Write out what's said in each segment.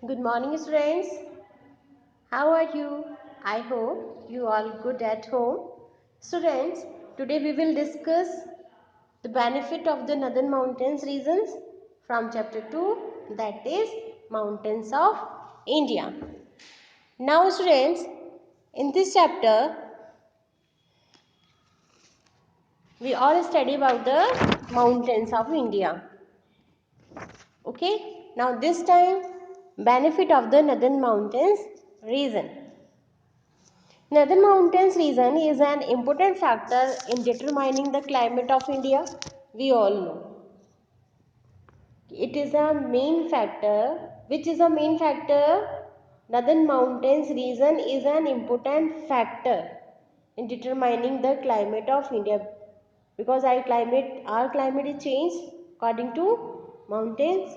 Good morning, students. How are you? I hope you all good at home. Students, today we will discuss the benefit of the Northern Mountains regions from chapter 2, that is Mountains of India. Now, students, in this chapter we all study about the mountains of India. Okay? Now this time benefit of the Northern Mountains region. Northern Mountains region is an important factor in determining the climate of India. We all know. It is a main factor. Which is a main factor? Northern Mountains region is an important factor in determining the climate of India, because our climate is changed according to mountains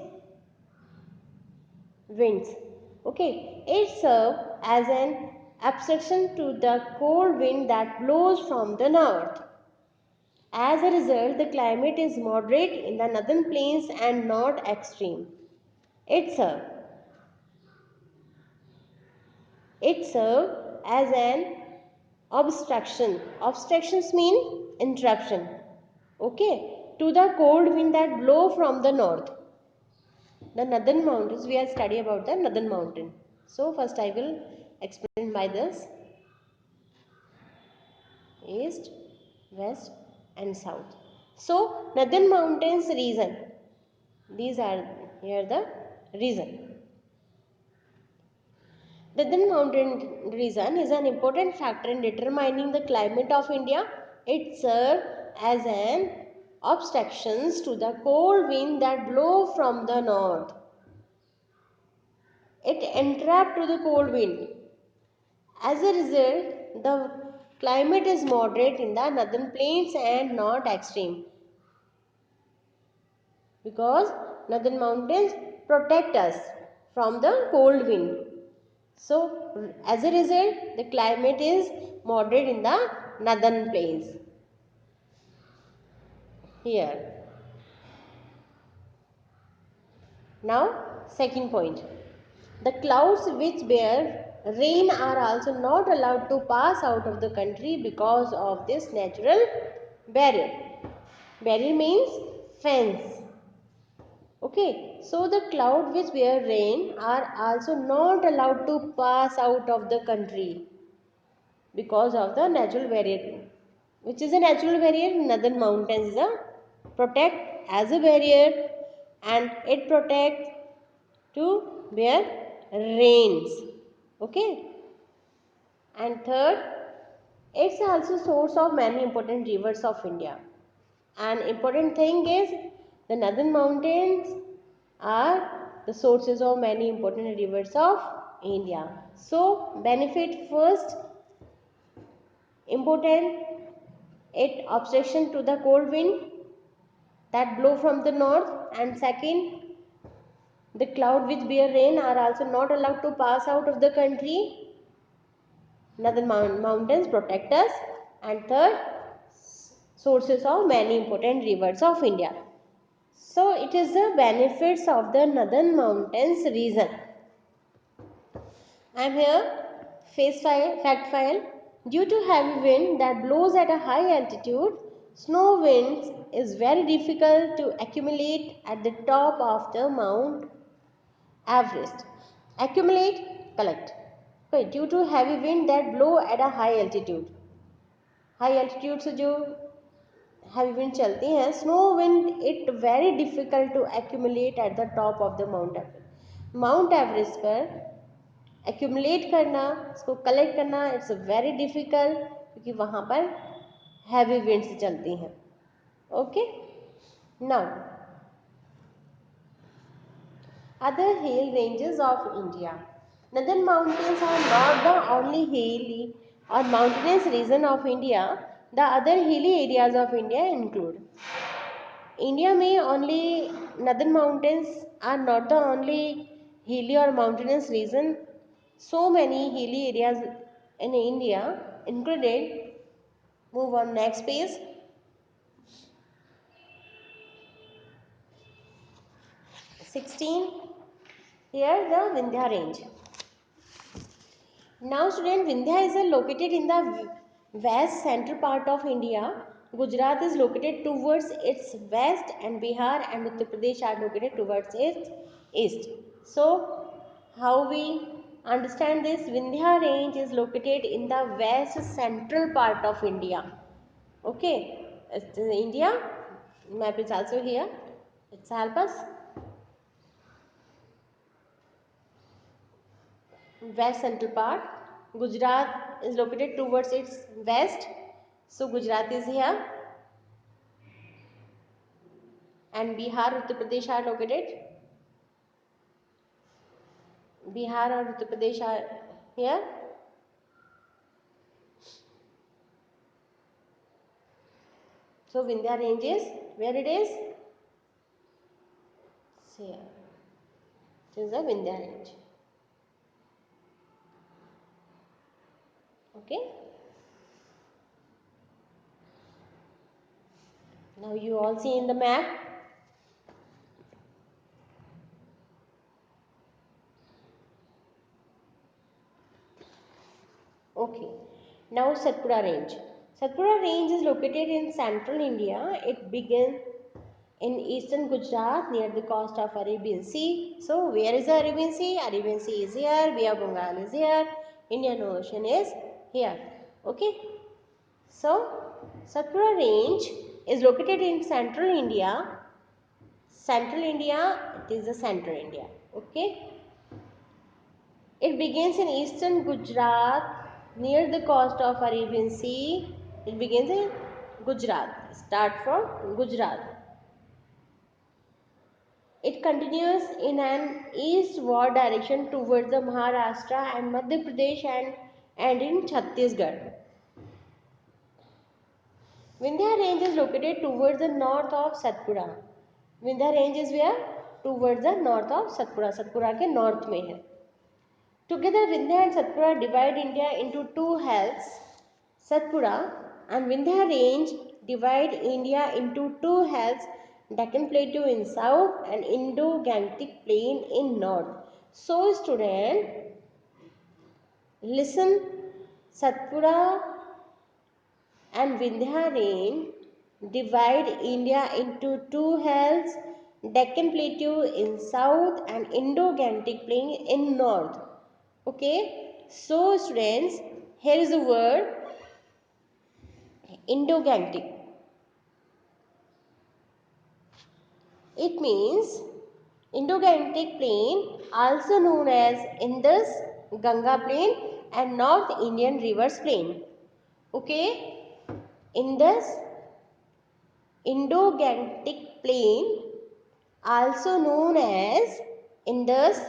winds. Okay, it serves as an abstraction to the cold wind that blows from the north. As a result, the climate is moderate in the northern plains and not extreme. It serves as an obstruction. Obstructions mean interruption. Okay, to the cold wind that blow from the north. The northern mountains, we are study about the northern mountain. So first I will explain by this: east, west and south. So northern mountains region, these are here the region. Northern mountain region is an important factor in determining the climate of India. It serves as an obstructions to the cold wind that blow from the north. It entrapped to the cold wind. As a result, the climate is moderate in the northern plains and not extreme, because northern mountains protect us from the cold wind. So, as a result, the climate is moderate in the northern plains. Here. Now, second point. The clouds which bear rain are also not allowed to pass out of the country because of this natural barrier. Barrier means fence. Okay, so the cloud which bear rain are also not allowed to pass out of the country because of the natural barrier. Which is a natural barrier? Northern mountains is a protect as a barrier, and it protects to bear rains. Okay, and third, it's also source of many important rivers of India. An important thing is the northern mountains are the sources of many important rivers of India. So benefit first, important, it obstruction to the cold wind that blow from the north, and second, the cloud which bear rain are also not allowed to pass out of the country. Northern mountains protect us, and third, sources of many important rivers of India. So it is the benefits of the northern mountains region. I am here, fact file. Due to heavy wind that blows at a high altitude, snow winds is very difficult to accumulate at the top of the Mount Everest. Accumulate, collect. Okay, due to heavy wind that blow at a high altitude. High altitude से जो heavy wind चलती हैं, snow wind it very difficult to accumulate at the top of the Mount Everest. Mount Everest पर accumulate करना, इसको collect करना, it's very difficult, क्योंकि वहाँ पर हैवी विंड्स चलती हैं. Okay, now other hill ranges of India. Northern mountains are not the only hilly or mountainous region of India. The other hilly areas of India include. India में only northern mountains are not the only hilly or mountainous region. So many hilly areas in India included. Move on next page. 16. Here the Vindhya range. Now student, Vindhya is located in the west central part of India. Gujarat is located towards its west and Bihar and Uttar Pradesh are located towards its east. So how we understand this? Vindhya range is located in the west central part of India. Okay, India map is also here. It's help us. West central part. Gujarat is located towards its west. So Gujarat is here and Bihar, Uttar Pradesh are located. Bihar or Uttar Pradesh are here. So Vindhya range is where it is? Here. It is the Vindhya range. Okay. Now you all see in the map. Okay. Now Satpura range. Satpura range is located in central India. It begins in eastern Gujarat near the coast of Arabian Sea. So where is the Arabian Sea? Arabian Sea is here. Bay of Bengal is here. Indian Ocean is here. Okay. So Satpura range is located in central India. Central India, it is the central India. Okay. It begins in eastern Gujarat near the coast of Arabian Sea. It begins in Gujarat. Start from Gujarat. It continues in an eastward direction towards the Maharashtra and Madhya Pradesh and in Chhattisgarh. Vindhya range is located towards the north of Satpura. Vindhya range is where? Towards the north of Satpura. Satpura के north में है. Together, Vindhya and Satpura divide India into two hells. Satpura and Vindhya range divide India into two hells, Deccan Plateau in south and Indo-Gangetic Plain in north. So, student, listen, Satpura and Vindhya range divide India into two hells, Deccan Plateau in south and Indo-Gangetic Plain in north. Okay, so students, here is the word Indo-Gangetic. It means Indo-Gangetic Plain, also known as Indus Ganga Plain and North Indian Rivers Plain. Okay, Indus Indo-Gangetic Plain, also known as Indus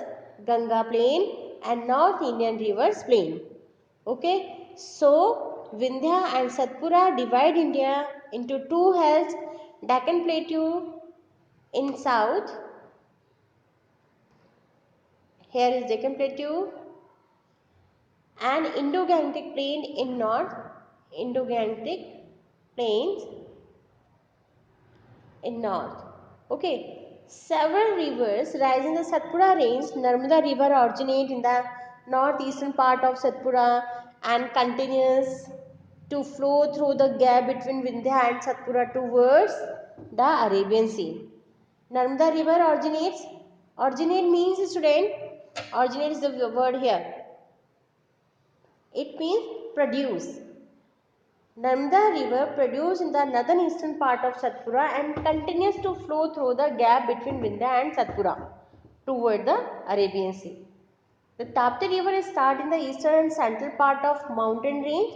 Ganga Plain and North Indian Rivers Plain. Okay, so Vindhya and Satpura divide India into two hells, Deccan Plateau in south. Here is Deccan Plateau and Indo-Gangetic Plain in north. Indo-Gangetic Plains in north. Okay. Several rivers rise in the Satpura range. Narmada river originates in the northeastern part of Satpura and continues to flow through the gap between Vindhya and Satpura towards the Arabian Sea. Narmada river originates. Originate means, student, originate is the word here. It means produce. Narmada river produces in the northern eastern part of Satpura and continues to flow through the gap between Vindhya and Satpura toward the Arabian Sea. The Tapti river starts in the eastern and central part of mountain range.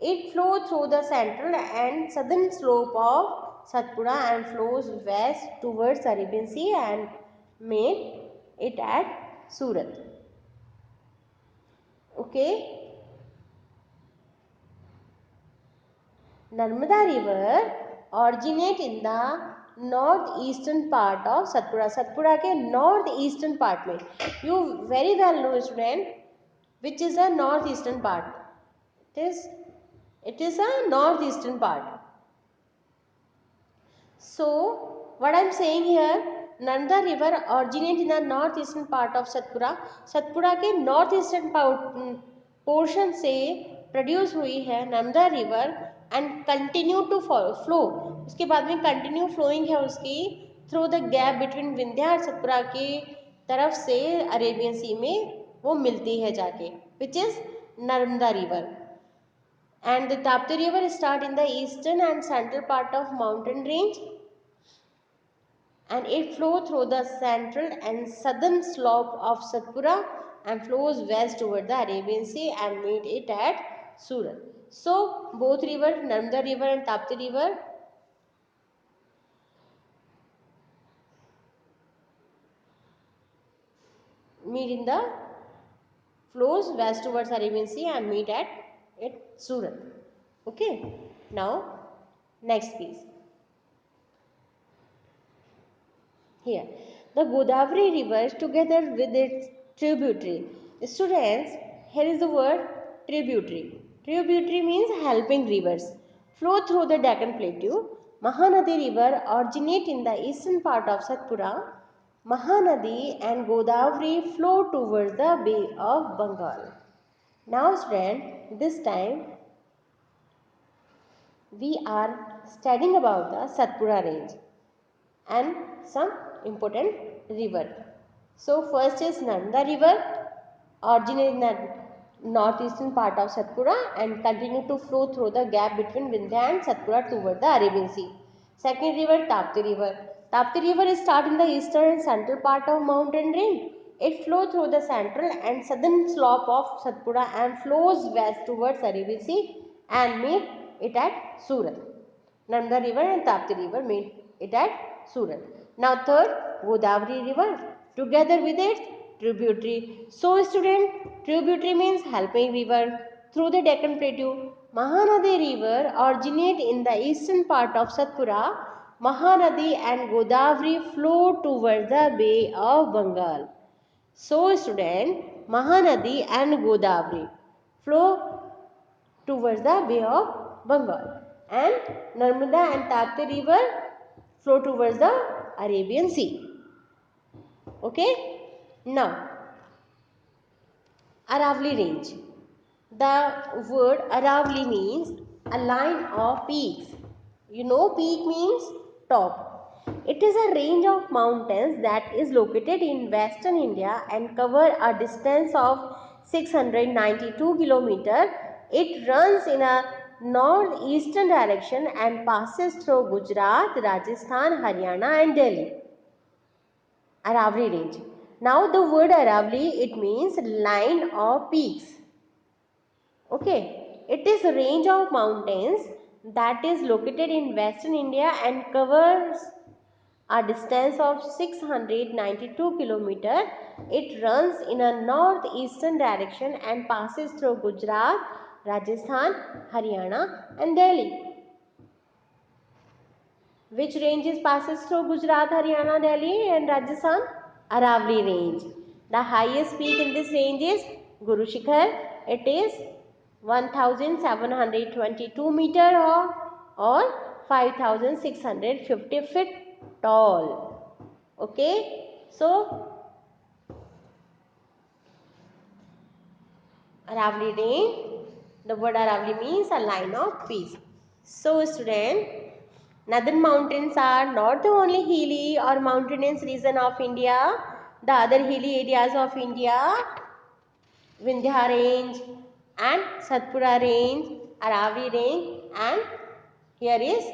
It flows through the central and southern slope of Satpura and flows west towards Arabian Sea and meet it at Surat. Okay. Narmada river originate in the northeastern part of Satpura. Satpura के northeastern part में. You very well know, student, which is the northeastern part. It is a northeastern part. So what I am saying here, Narmada river originate in the north eastern part of Satpura. Satpura के north eastern portion से produce हुई है Narmada river and continue to flow, उसके बाद में continue flowing है उसकी through the gap between Vindhya और सतपुरा की तरफ से अरेबियन सी में वो मिलती है जाके, which is Narmada river. And the Tapti river start in the eastern and central part of mountain range, and it flows through the central and southern slope of Satpura and flows west toward the Arabian Sea and meet it at Surat. So both river, Narmada river and Tapti river, meet in the flows west towards Arabian Sea and meet at Surat. Okay. Now next piece. Here, the Godavari river together with its tributary. Students, here is the word tributary. Tributary means helping rivers. Flow through the Deccan Plateau. Mahanadi river originate in the eastern part of Satpura. Mahanadi and Godavari flow towards the Bay of Bengal. Now student, this time we are studying about the Satpura range and some important river. So first is Nanda river, originate in the northeastern part of Satpura and continue to flow through the gap between Vindhya and Satpura toward the Arabian Sea. Second river, Tapti river. Tapti river is start in the eastern and central part of mountain range. It flows through the central and southern slope of Satpura and flows west towards Arabian Sea and meet it at Surat. Narmada river and Tapti river meet it at Surat. Now third, Godavari river together with its tributary. So student, tributary means helping river through the Deccan Plateau. Mahanadi river originate in the eastern part of Satpura. Mahanadi and Godavari flow towards the Bay of Bengal. So student, Mahanadi and Godavari flow towards the Bay of Bengal, and Narmada and Tapti river flow towards the Arabian Sea. Okay. Now, Aravali range. The word Aravali means a line of peaks. You know, peak means top. It is a range of mountains that is located in western India and cover a distance of 692 kilometers. It runs in a northeastern direction and passes through Gujarat, Rajasthan, Haryana and Delhi. Aravali range. Now the word Aravali, it means line of peaks. Okay, it is a range of mountains that is located in western India and covers a distance of 692 kilometers. It runs in a northeastern direction and passes through Gujarat, Rajasthan, Haryana and Delhi. Which ranges passes through Gujarat, Haryana, Delhi and Rajasthan? Aravali range. The highest peak in this range is Guru Shikhar. It is 1722 meter or 5650 feet tall. Okay. So, Aravali range. The word Aravali means a line of peaks. So, student, Northern mountains are not the only hilly or mountainous region of India. The other hilly areas of India, Vindhya range and Satpura range, Aravali range, and here is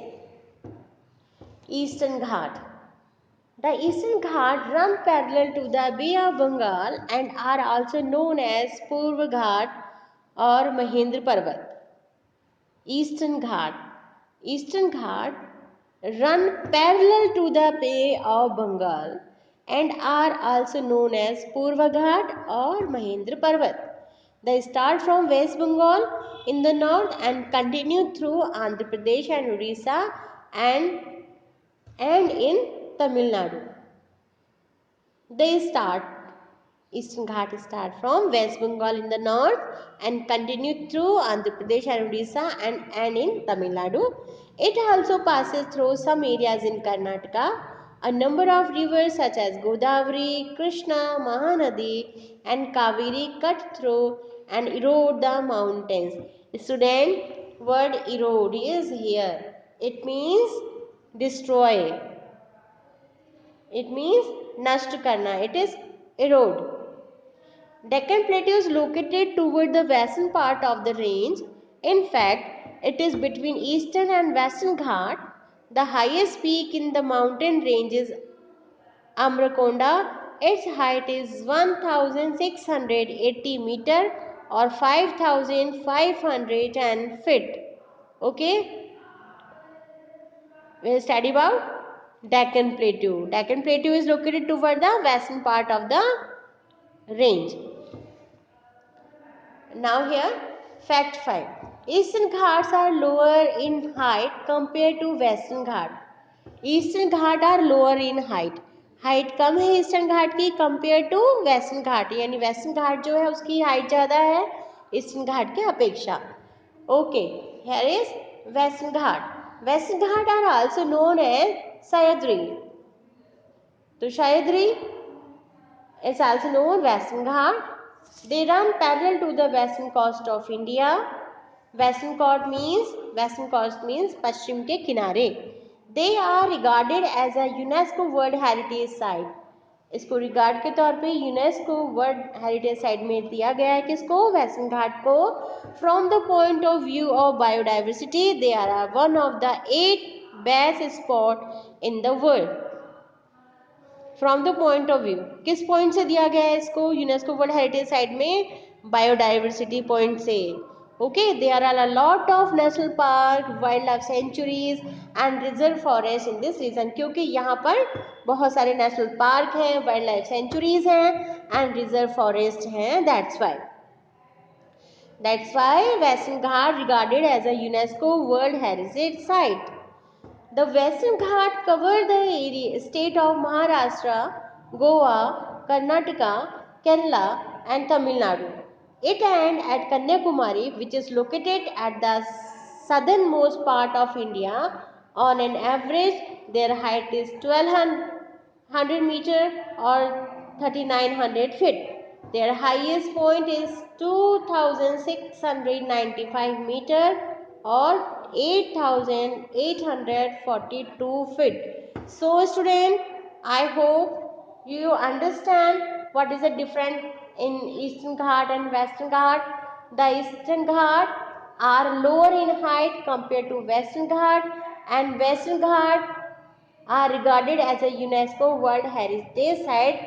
Eastern Ghat. The Eastern Ghat run parallel to the Bay of Bengal and are also known as Purva Ghat or Mahendra Parvat. Eastern Ghat. Eastern Ghat run parallel to the Bay of Bengal and are also known as Purva Ghat or Mahendra Parvat. They start from West Bengal in the north and continue through Andhra Pradesh and Orissa and in Tamil Nadu. Eastern Ghat start from West Bengal in the north and continue through Andhra Pradesh and Odisha and in Tamil Nadu. It also passes through some areas in Karnataka A number of rivers such as Godavari, Krishna, Mahanadi and Kaveri cut through and erode the mountains. Student, word erode is here. It means destroy. It means nast karna. It is erode. Deccan Plateau is located toward the western part of the range. In fact, it is between eastern and western Ghat. The highest peak in the mountain range is Amrakonda. Its height is 1680 meter or 5500 feet. Okay, we'll study about Deccan Plateau. Deccan Plateau is located toward the western part of the range. Now here, fact 5. Eastern Ghats are lower in height compared to Western Ghat. Eastern Ghat are lower in height. Height कम है Eastern घाट की compare to western घाट, यानी western घाट जो है उसकी height ज़्यादा है Eastern Ghat के अपेक्षा. Okay, here is Western Ghat. Western Ghat are also known as Sahyadri. तो Sahyadri is also known Western Ghat. They run parallel to the western coast of India. Western coast means पश्चिम के किनारे. They are regarded as a UNESCO World Heritage Site. इसको regard के तौर पे UNESCO world heritage site में दिया गया है. किसको? वेस्टर्न घाट को. From the point of view of biodiversity they are one of the 8 best spot in the world. From the point of view, किस पॉइंट से दिया गया है इसको यूनेस्को वर्ल्ड हेरिटेज साइट में? बायोडाइवर्सिटी पॉइंट से. Okay, there are a lot of national park, wildlife sanctuaries and reserve forest in this region. क्योंकि यहाँ पर बहुत सारे नेशनल पार्क हैं, वाइल्ड लाइफ सेंचुरीज हैं एंड रिजर्व फॉरेस्ट हैं. That's why Western Ghat regarded as a UNESCO world heritage site. The Western Ghat cover the state of Maharashtra, Goa, Karnataka, Kerala and Tamil Nadu. It ends at Kanyakumari, which is located at the southernmost part of India. On an average, their height is 1200 meter or 3900 feet. Their highest point is 2695 meter or 8842 feet. So student, I hope you understand what is the difference in Eastern Ghat and Western Ghat. The Eastern Ghat are lower in height compared to Western Ghat, and Western Ghat are regarded as a UNESCO World Heritage Site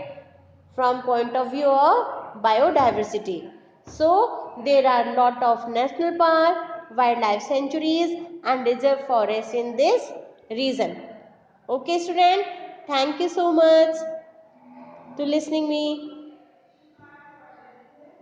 from point of view of biodiversity. So there are lot of national park, wildlife sanctuaries and reserve forests in this region. Okay student, thank you so much to listening me.